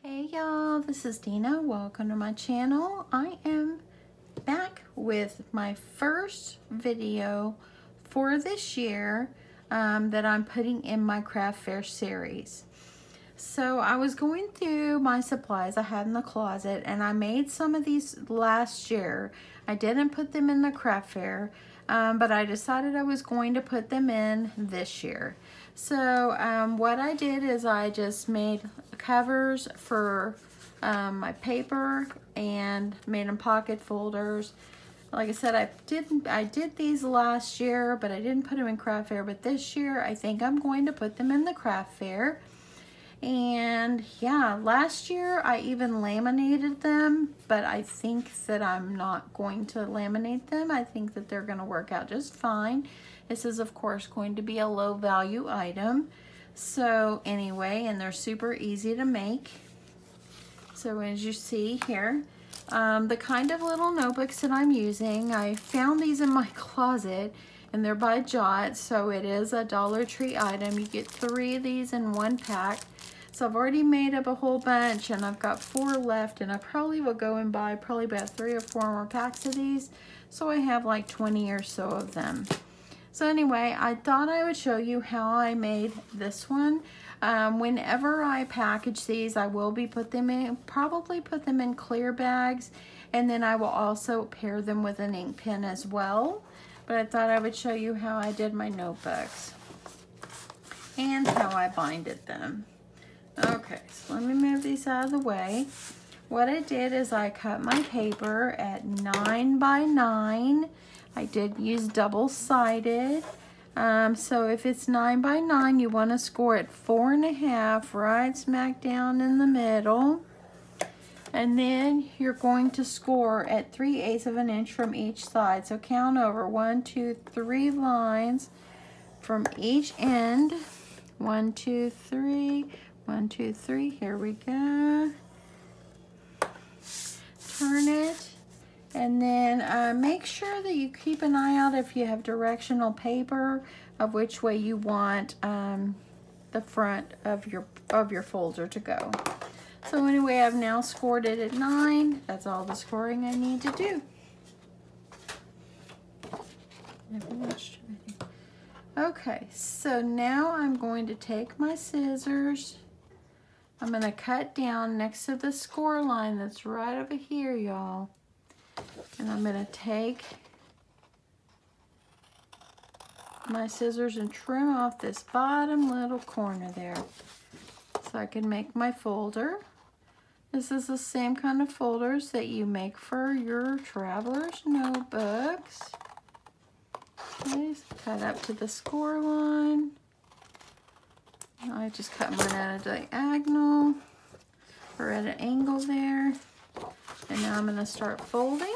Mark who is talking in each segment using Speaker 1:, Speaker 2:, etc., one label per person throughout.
Speaker 1: Hey y'all, this is Dina. Welcome to my channel. I am back with my first video for this year that I'm putting in my craft fair series. So I was going through my supplies I had in the closet and I made some of these last year. I didn't put them in the craft fair, but I decided I was going to put them in this year. So what I did is I just made covers for my paper and made them pocket folders. Like I said, I did these last year, but I didn't put them in craft fair. But this year, I think I'm going to put them in the craft fair. And yeah, last year I even laminated them, but I think that I'm not going to laminate them. I think that they're going to work out just fine. This is of course going to be a low value item. So anyway, and they're super easy to make. So as you see here, the kind of little notebooks that I'm using, I found these in my closet and they're by Jot, so it is a Dollar Tree item. You get 3 of these in one pack. So I've already made up a whole bunch and I've got 4 left, and I probably will go and buy probably about 3 or 4 more packs of these. So I have like 20 or so of them. So anyway, I thought I would show you how I made this one. Whenever I package these, I will be probably put them in clear bags, and then I will also pair them with an ink pen as well. But I thought I would show you how I did my notebooks and how I binded them. Okay, so let me move these out of the way. What I did is I cut my paper at 9 by 9. I did use double-sided. So if it's 9 by 9, you want to score it 4.5 right smack down in the middle. And then you're going to score at 3/8 of an inch from each side. So count over 1, 2, 3 lines from each end. 1, 2, 3. 1, 2, 3. Here we go. Turn it. And then make sure that you keep an eye out if you have directional paper of which way you want the front of your folder to go. So anyway, I've now scored it at 9. That's all the scoring I need to do. Okay, so now I'm going to take my scissors. I'm going to cut down next to the score line that's right over here, y'all. And I'm going to take my scissors and trim off this bottom little corner there so I can make my folder. This is the same kind of folders that you make for your traveler's notebooks. Okay, so cut up to the score line. I just cut mine at a diagonal or at an angle there. And now I'm going to start folding.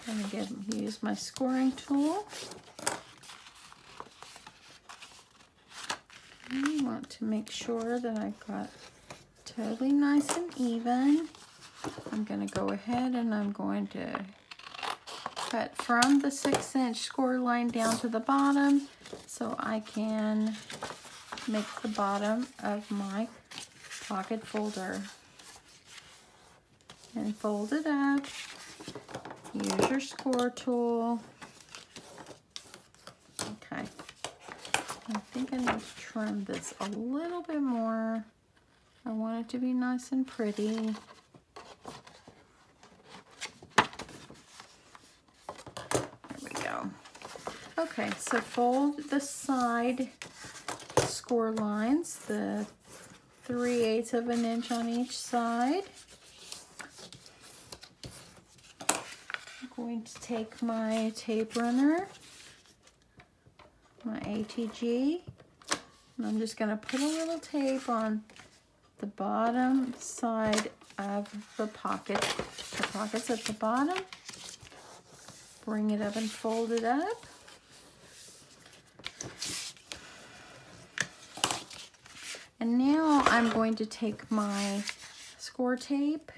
Speaker 1: I'm going to use my scoring tool. I want to make sure that I've got totally nice and even. I'm going to go ahead and I'm going to cut from the 6-inch score line down to the bottom so I can make the bottom of my pocket folder. And fold it up. Use your score tool. Okay. I think I need to trim this a little bit more. I want it to be nice and pretty. Okay, so fold the side score lines, the 3/8 of an inch on each side. I'm going to take my tape runner, my ATG, and I'm just going to put a little tape on the bottom side of the pockets at the bottom. Bring it up and fold it up. And now I'm going to take my score tape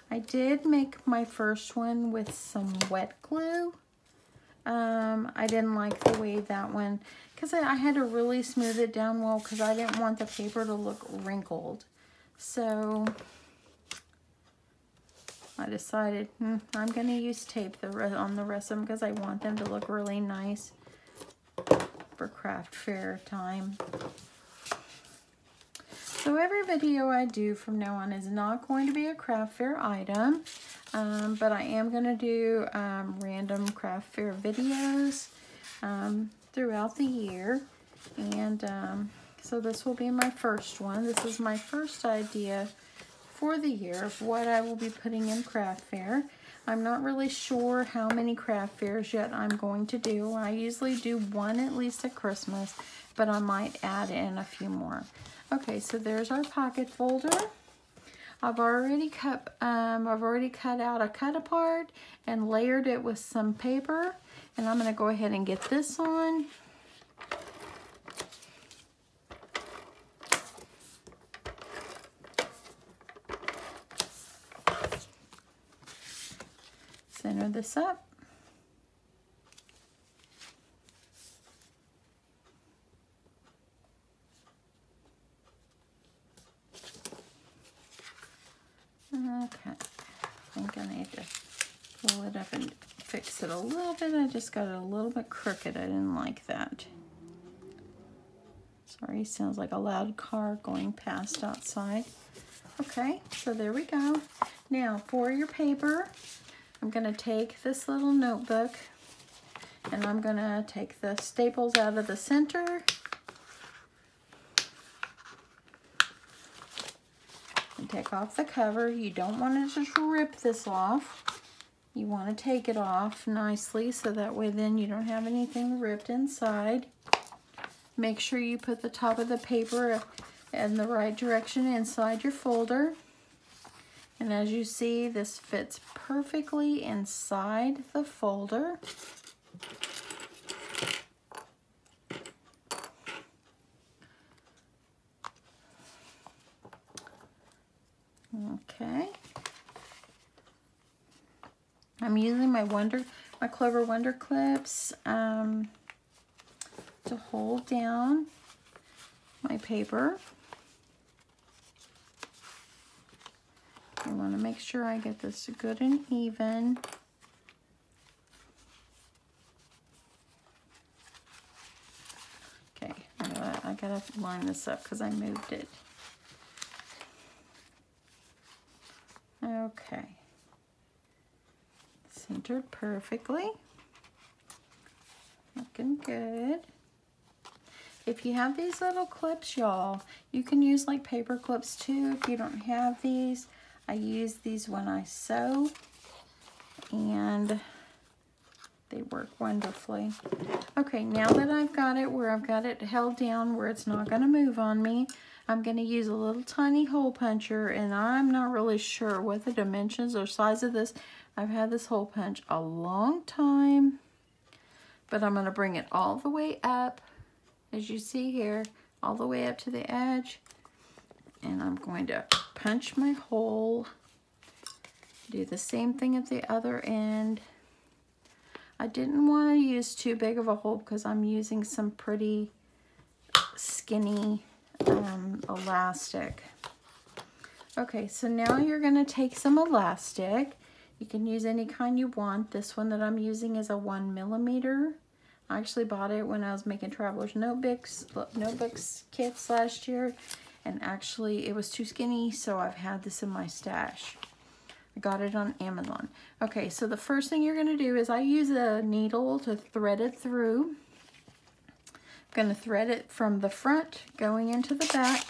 Speaker 1: I I did make my first one with some wet glue. I didn't like the way that one, because I had to really smooth it down well because I didn't want the paper to look wrinkled. So I decided I'm going to use tape on the rest of them because I want them to look really nice for craft fair time. So every video I do from now on is not going to be a craft fair item, but I am going to do random craft fair videos throughout the year. And so this will be my first one. This is my first idea for the year of what I will be putting in craft fair. I'm not really sure how many craft fairs yet I'm going to do. I usually do one at least at Christmas, but I might add in a few more. Okay, so there's our pocket folder. I've already cut out a cut apart and layered it with some paper, and I'm going to go ahead and get this on. Center this up. Okay, I think I need to pull it up and fix it a little bit. I just got it a little bit crooked. I didn't like that. Sorry, sounds like a loud car going past outside. Okay, so there we go. Now for your paper, I'm going to take this little notebook and I'm going to take the staples out of the center. And take off the cover. You don't want to just rip this off. You want to take it off nicely so that way then you don't have anything ripped inside. Make sure you put the top of the paper in the right direction inside your folder. And as you see, this fits perfectly inside the folder. Okay. I'm using my Clover Wonder Clips to hold down my paper. I want to make sure I get this good and even. Okay, I gotta line this up because I moved it. Okay. Centered perfectly. Looking good. If you have these little clips, y'all, you can use like paper clips too. If you don't have these, I use these when I sew, and they work wonderfully. Okay, now that I've got it where I've got it held down where it's not going to move on me, I'm going to use a little tiny hole puncher, and I'm not really sure what the dimensions or size of this. I've had this hole punch a long time, but I'm going to bring it all the way up, as you see here, all the way up to the edge, and I'm going to punch my hole. Do the same thing at the other end. I didn't want to use too big of a hole because I'm using some pretty skinny elastic. Okay, so now you're going to take some elastic. You can use any kind you want. This one that I'm using is a 1mm. I actually bought it when I was making Traveler's Notebooks kits last year, and actually it was too skinny, so I've had this in my stash. I got it on Amazon. Okay, so the first thing you're going to do is I use a needle to thread it through. I'm going to thread it from the front going into the back.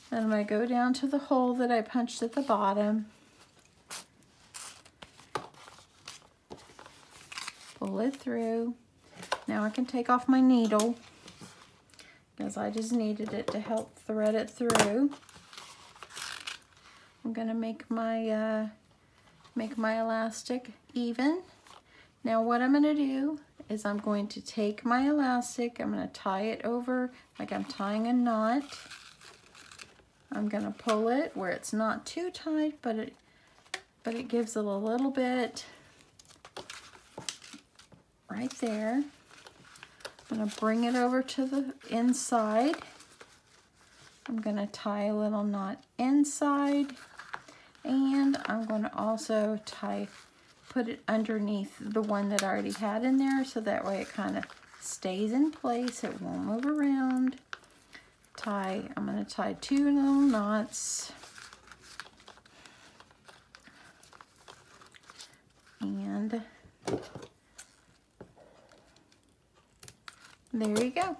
Speaker 1: Then I'm going to go down to the hole that I punched at the bottom. Pull it through. Now I can take off my needle because I just needed it to help thread it through. I'm going to make my elastic even. Now what I'm going to do is I'm going to take my elastic, I'm going to tie it over like I'm tying a knot. I'm gonna pull it where it's not too tight, but it gives it a little bit right there. I'm gonna bring it over to the inside. I'm gonna tie a little knot inside, and I'm gonna also put it underneath the one that I already had in there, so that way it kind of stays in place. It won't move around. I'm gonna tie 2 little knots. And there you go.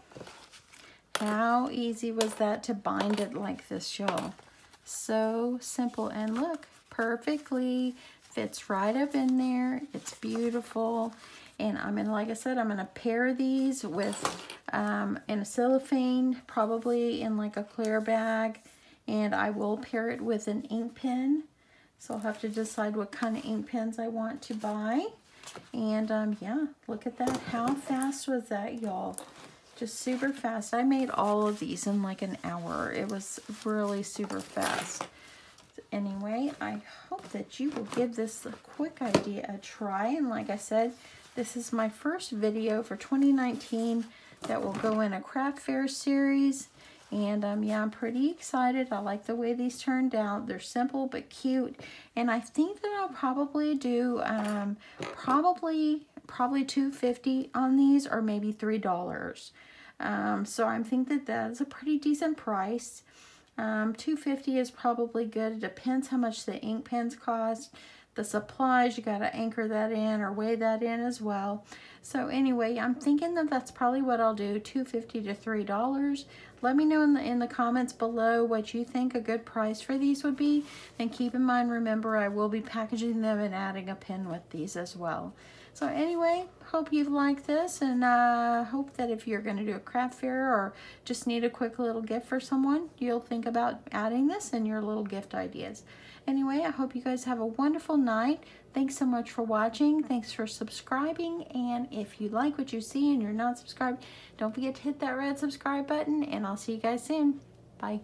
Speaker 1: How easy was that to bind it like this, y'all? So simple, and look, perfectly fits right up in there. It's beautiful. And like I said, I'm gonna pair these with in a cellophane, probably in like a clear bag, and I will pair it with an ink pen. So I'll have to decide what kind of ink pens I want to buy. And yeah, look at that. How fast was that, y'all? Just super fast. I made all of these in like an hour. It was really super fast. Anyway, I hope that you will give this a quick idea a try. And like I said, this is my first video for 2019 that will go in a craft fair series. And yeah, I'm pretty excited. I like the way these turned out. They're simple but cute. And I think that I'll probably do probably $2.50 on these, or maybe $3. So I think that that's a pretty decent price. $2.50 is probably good. It depends how much the ink pens cost. The supplies, you got to anchor that in or weigh that in as well. So anyway, I'm thinking that that's probably what I'll do, $2.50 to $3. Let me know in the comments below what you think a good price for these would be. And keep in mind, remember, I will be packaging them and adding a pin with these as well. So anyway, hope you like this, and hope that if you're going to do a craft fair or just need a quick little gift for someone, you'll think about adding this in your little gift ideas. Anyway, I hope you guys have a wonderful night. Thanks so much for watching. Thanks for subscribing. And if you like what you see and you're not subscribed, don't forget to hit that red subscribe button, and I'll see you guys soon. Bye.